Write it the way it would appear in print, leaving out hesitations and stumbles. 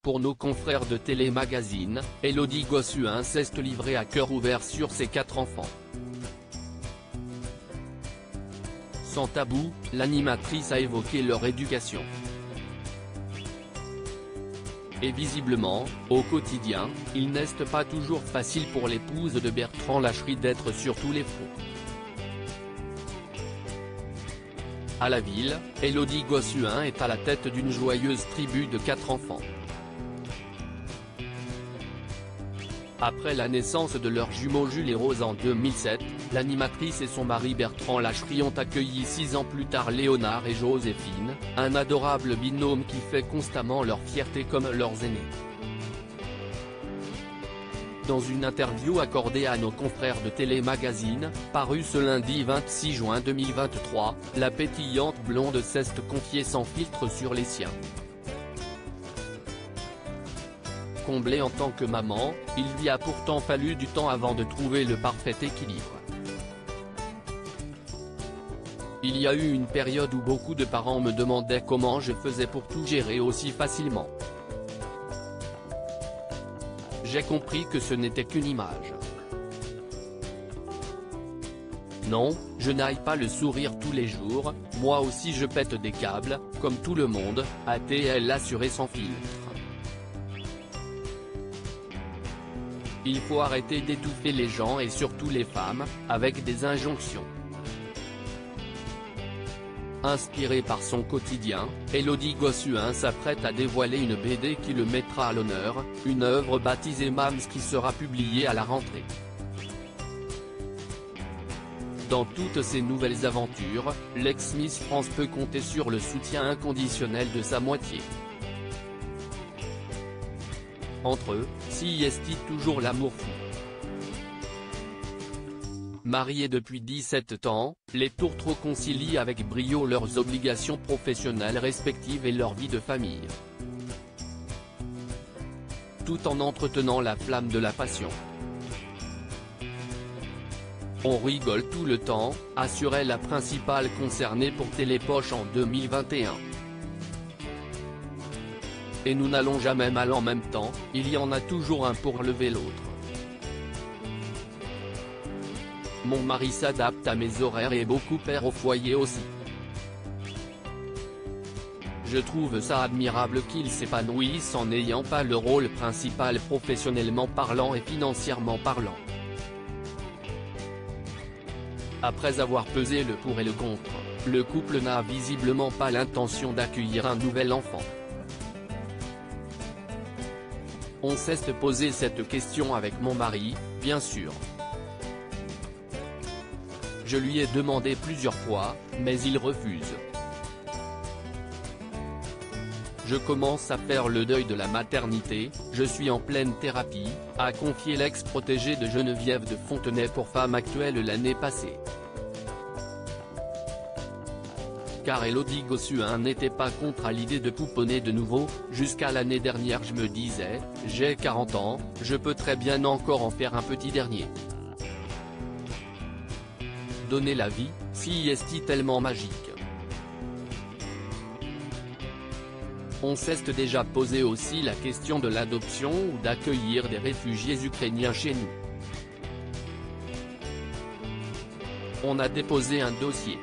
Pour nos confrères de Télémagazine, Élodie Gossuin inceste livrée à cœur ouvert sur ses 4 enfants. Sans tabou, l'animatrice a évoqué leur éducation. Et visiblement, au quotidien, il n'est pas toujours facile pour l'épouse de Bertrand Lacherie d'être sur tous les fronts. À la ville, Élodie Gossuin est à la tête d'une joyeuse tribu de 4 enfants. Après la naissance de leurs jumeaux Jules et Rose en 2007, l'animatrice et son mari Bertrand Lacherie ont accueilli 6 ans plus tard Léonard et Joséphine, un adorable binôme qui fait constamment leur fierté comme leurs aînés. Dans une interview accordée à nos confrères de Télémagazine, parue ce lundi 26 juin 2023, la pétillante blonde s'est confiée sans filtre sur les siens. Comblée en tant que maman, il lui a pourtant fallu du temps avant de trouver le parfait équilibre. Il y a eu une période où beaucoup de parents me demandaient comment je faisais pour tout gérer aussi facilement. J'ai compris que ce n'était qu'une image. Non, je n'aille pas le sourire tous les jours, moi aussi je pète des câbles, comme tout le monde, a-t-elle assuré sans filtre. Il faut arrêter d'étouffer les gens et surtout les femmes, avec des injonctions. Inspirée par son quotidien, Élodie Gossuin s'apprête à dévoiler une BD qui le mettra à l'honneur, une œuvre baptisée Mams qui sera publiée à la rentrée. Dans toutes ces nouvelles aventures, l'ex-Miss France peut compter sur le soutien inconditionnel de sa moitié. Entre eux, s'y est-il toujours l'amour fou. Mariés depuis 17 ans, les tourtereaux concilient avec brio leurs obligations professionnelles respectives et leur vie de famille. Tout en entretenant la flamme de la passion. On rigole tout le temps, assurait la principale concernée pour Télépoche en 2021. Et nous n'allons jamais mal en même temps, il y en a toujours un pour lever l'autre. Mon mari s'adapte à mes horaires et est beaucoup père au foyer aussi. Je trouve ça admirable qu'il s'épanouisse en n'ayant pas le rôle principal professionnellement parlant et financièrement parlant. Après avoir pesé le pour et le contre, le couple n'a visiblement pas l'intention d'accueillir un nouvel enfant. On s'est posé cette question avec mon mari, bien sûr. Je lui ai demandé plusieurs fois, mais il refuse. Je commence à faire le deuil de la maternité, je suis en pleine thérapie, a confié l'ex-protégé de Geneviève de Fontenay pour Femme Actuelle l'année passée. Car Élodie Gossuin n'était pas contre à l'idée de pouponner de nouveau, jusqu'à l'année dernière je me disais, j'ai 40 ans, je peux très bien encore en faire un petit dernier. Donner la vie, si est-il tellement magique. On s'est déjà posé aussi la question de l'adoption ou d'accueillir des réfugiés ukrainiens chez nous. On a déposé un dossier.